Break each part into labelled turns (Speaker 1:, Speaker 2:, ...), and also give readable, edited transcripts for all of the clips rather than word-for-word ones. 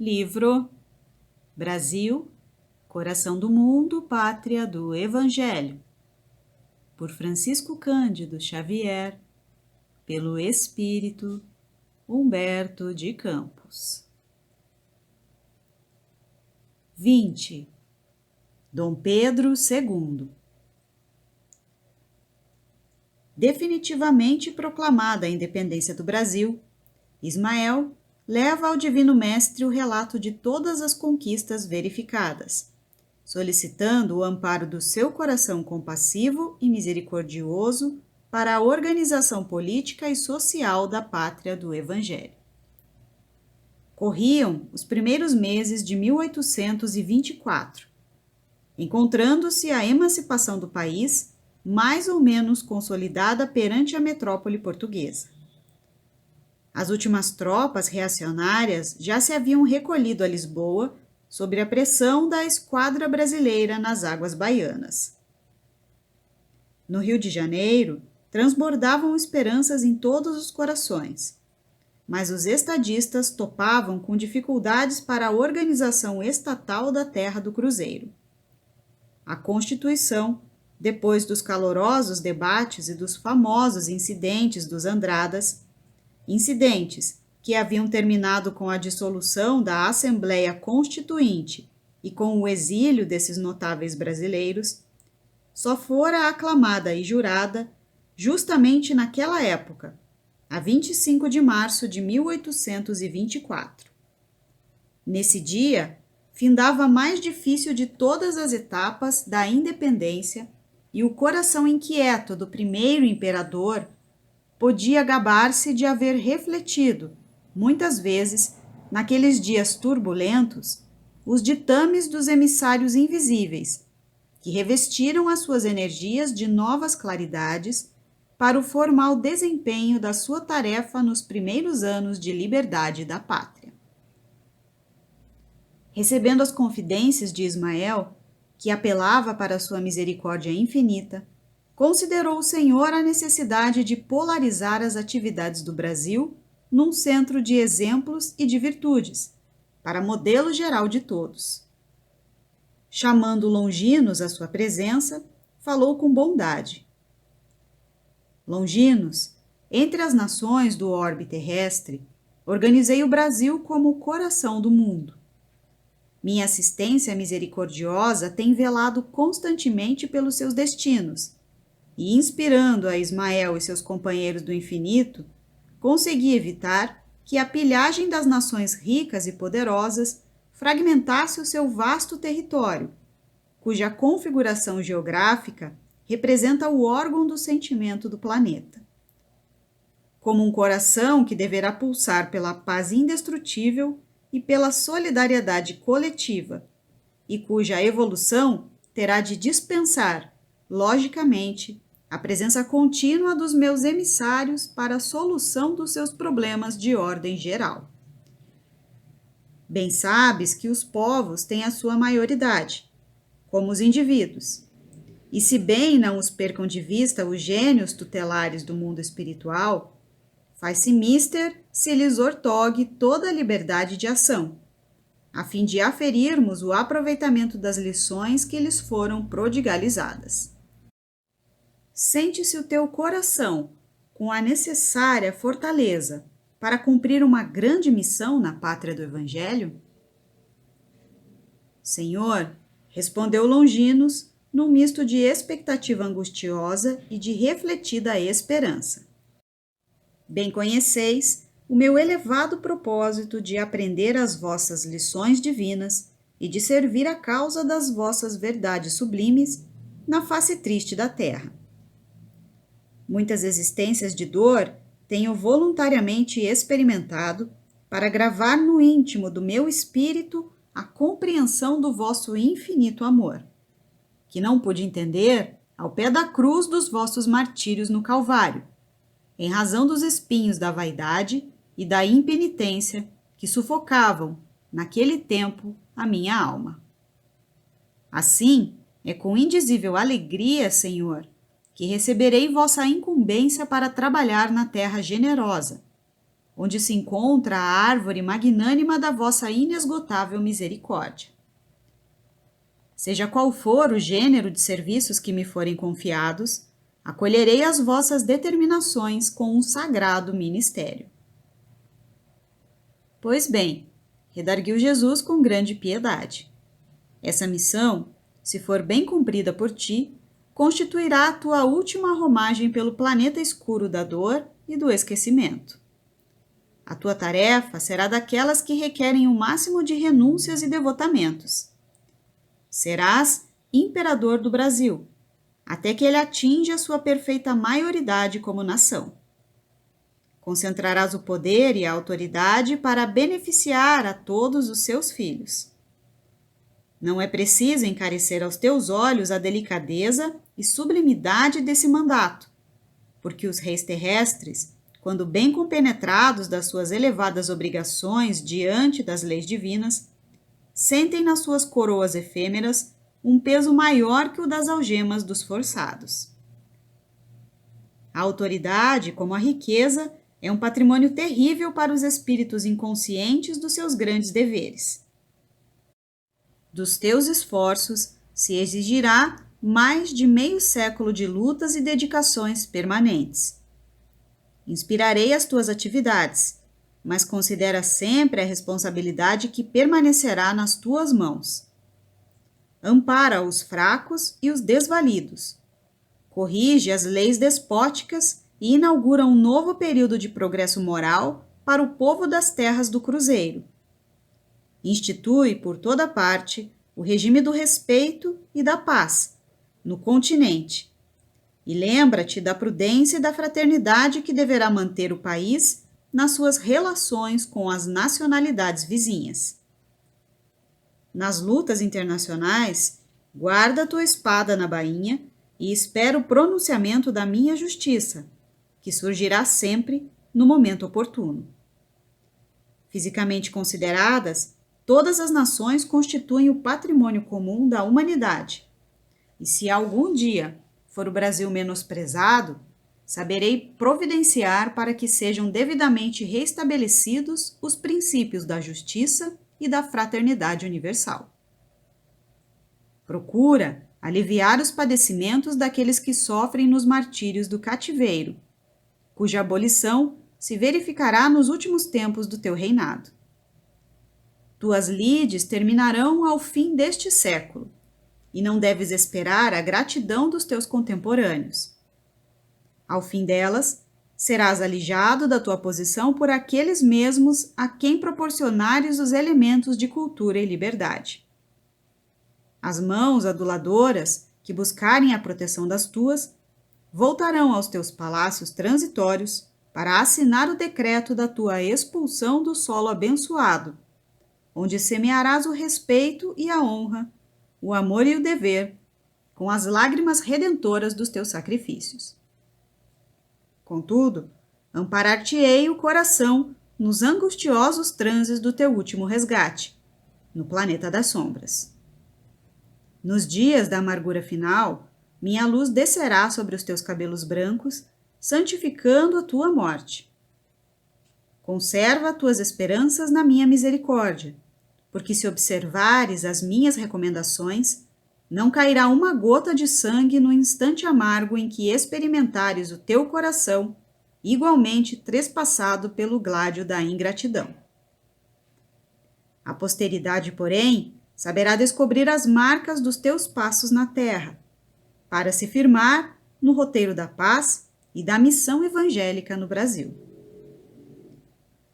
Speaker 1: Livro Brasil, Coração do Mundo, Pátria do Evangelho, por Francisco Cândido Xavier, pelo Espírito Humberto de Campos. 20. Dom Pedro II. Definitivamente proclamada a independência do Brasil, Ismael leva ao Divino Mestre o relato de todas as conquistas verificadas, solicitando o amparo do seu coração compassivo e misericordioso para a organização política e social da pátria do Evangelho. Corriam os primeiros meses de 1824, encontrando-se a emancipação do país mais ou menos consolidada perante a metrópole portuguesa. As últimas tropas reacionárias já se haviam recolhido a Lisboa sob a pressão da esquadra brasileira nas águas baianas. No Rio de Janeiro, transbordavam esperanças em todos os corações, mas os estadistas topavam com dificuldades para a organização estatal da terra do Cruzeiro. A Constituição, depois dos calorosos debates e dos famosos incidentes dos Andradas, incidentes que haviam terminado com a dissolução da Assembleia Constituinte e com o exílio desses notáveis brasileiros, só fora aclamada e jurada justamente naquela época, a 25 de março de 1824. Nesse dia, findava a mais difícil de todas as etapas da independência e o coração inquieto do primeiro imperador podia gabar-se de haver refletido, muitas vezes, naqueles dias turbulentos, os ditames dos emissários invisíveis, que revestiram as suas energias de novas claridades para o formal desempenho da sua tarefa nos primeiros anos de liberdade da pátria. Recebendo as confidências de Ismael, que apelava para sua misericórdia infinita, considerou o Senhor a necessidade de polarizar as atividades do Brasil num centro de exemplos e de virtudes, para modelo geral de todos. Chamando Longinos à sua presença, falou com bondade. Longinos, entre as nações do orbe terrestre, organizei o Brasil como o coração do mundo. Minha assistência misericordiosa tem velado constantemente pelos seus destinos, e inspirando a Ismael e seus companheiros do infinito, consegui evitar que a pilhagem das nações ricas e poderosas fragmentasse o seu vasto território, cuja configuração geográfica representa o órgão do sentimento do planeta. Como um coração que deverá pulsar pela paz indestrutível e pela solidariedade coletiva, e cuja evolução terá de dispensar, logicamente, a presença contínua dos meus emissários para a solução dos seus problemas de ordem geral. Bem sabes que os povos têm a sua maioridade, como os indivíduos, e se bem não os percam de vista os gênios tutelares do mundo espiritual, faz-se mister se lhes ortogue toda a liberdade de ação, a fim de aferirmos o aproveitamento das lições que lhes foram prodigalizadas. Sente-se o teu coração com a necessária fortaleza para cumprir uma grande missão na pátria do Evangelho? Senhor, respondeu Longinos, num misto de expectativa angustiosa e de refletida esperança. Bem conheceis o meu elevado propósito de aprender as vossas lições divinas e de servir a causa das vossas verdades sublimes na face triste da terra. Muitas existências de dor tenho voluntariamente experimentado para gravar no íntimo do meu espírito a compreensão do vosso infinito amor, que não pude entender ao pé da cruz dos vossos martírios no Calvário, em razão dos espinhos da vaidade e da impenitência que sufocavam, naquele tempo, a minha alma. Assim, é com indizível alegria, Senhor, que receberei vossa incumbência para trabalhar na terra generosa, onde se encontra a árvore magnânima da vossa inesgotável misericórdia. Seja qual for o gênero de serviços que me forem confiados, acolherei as vossas determinações com um sagrado ministério. Pois bem, redarguiu Jesus com grande piedade. Essa missão, se for bem cumprida por ti, constituirá a tua última romagem pelo planeta escuro da dor e do esquecimento. A tua tarefa será daquelas que requerem o máximo de renúncias e devotamentos. Serás imperador do Brasil, até que ele atinja a sua perfeita maioridade como nação. Concentrarás o poder e a autoridade para beneficiar a todos os seus filhos. Não é preciso encarecer aos teus olhos a delicadeza e sublimidade desse mandato, porque os reis terrestres, quando bem compenetrados das suas elevadas obrigações diante das leis divinas, sentem nas suas coroas efêmeras um peso maior que o das algemas dos forçados. A autoridade, como a riqueza, é um patrimônio terrível para os espíritos inconscientes dos seus grandes deveres. Dos teus esforços se exigirá mais de meio século de lutas e dedicações permanentes. Inspirarei as tuas atividades, mas considera sempre a responsabilidade que permanecerá nas tuas mãos. Ampara os fracos e os desvalidos. Corrige as leis despóticas e inaugura um novo período de progresso moral para o povo das terras do Cruzeiro. Institui por toda parte o regime do respeito e da paz no continente. E lembra-te da prudência e da fraternidade que deverá manter o país nas suas relações com as nacionalidades vizinhas. Nas lutas internacionais, guarda tua espada na bainha e espera o pronunciamento da minha justiça, que surgirá sempre no momento oportuno. Fisicamente consideradas, todas as nações constituem o patrimônio comum da humanidade. E se algum dia for o Brasil menosprezado, saberei providenciar para que sejam devidamente restabelecidos os princípios da justiça e da fraternidade universal. Procura aliviar os padecimentos daqueles que sofrem nos martírios do cativeiro, cuja abolição se verificará nos últimos tempos do teu reinado. Tuas lides terminarão ao fim deste século, e não deves esperar a gratidão dos teus contemporâneos. Ao fim delas, serás alijado da tua posição por aqueles mesmos a quem proporcionares os elementos de cultura e liberdade. As mãos aduladoras, que buscarem a proteção das tuas, voltarão aos teus palácios transitórios para assinar o decreto da tua expulsão do solo abençoado, onde semearás o respeito e a honra, o amor e o dever, com as lágrimas redentoras dos teus sacrifícios. Contudo, amparar-te-ei o coração nos angustiosos transes do teu último resgate, no planeta das sombras. Nos dias da amargura final, minha luz descerá sobre os teus cabelos brancos, santificando a tua morte. Conserva tuas esperanças na minha misericórdia, porque se observares as minhas recomendações, não cairá uma gota de sangue no instante amargo em que experimentares o teu coração, igualmente trespassado pelo gládio da ingratidão. A posteridade, porém, saberá descobrir as marcas dos teus passos na terra, para se firmar no roteiro da paz e da missão evangélica no Brasil.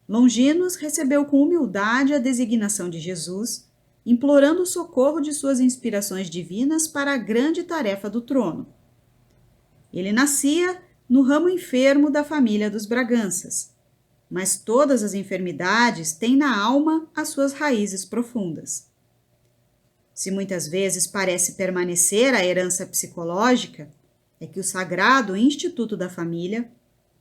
Speaker 1: Longinos recebeu com humildade a designação de Jesus, implorando o socorro de suas inspirações divinas para a grande tarefa do trono. Ele nascia no ramo enfermo da família dos Braganças, mas todas as enfermidades têm na alma as suas raízes profundas. Se muitas vezes parece permanecer a herança psicológica, é que o sagrado instituto da família,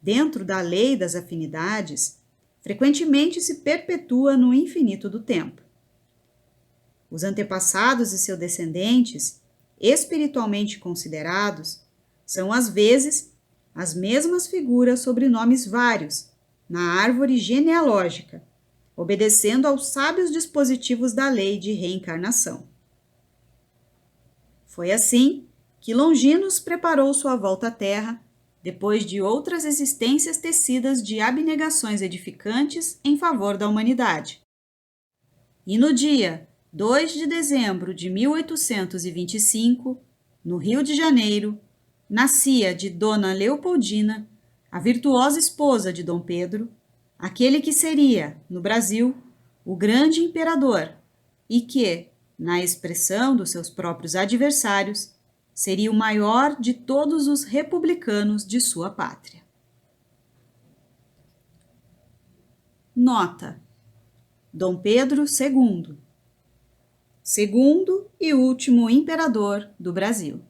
Speaker 1: dentro da lei das afinidades, frequentemente se perpetua no infinito do tempo. Os antepassados e seus descendentes, espiritualmente considerados, são às vezes as mesmas figuras sobre nomes vários, na árvore genealógica, obedecendo aos sábios dispositivos da lei de reencarnação. Foi assim que Longinos preparou sua volta à Terra, depois de outras existências tecidas de abnegações edificantes em favor da humanidade. E no dia 2 de dezembro de 1825, no Rio de Janeiro, nascia de Dona Leopoldina, a virtuosa esposa de Dom Pedro, aquele que seria, no Brasil, o grande imperador e que, na expressão dos seus próprios adversários, seria o maior de todos os republicanos de sua pátria. Nota: Dom Pedro II, segundo e último imperador do Brasil.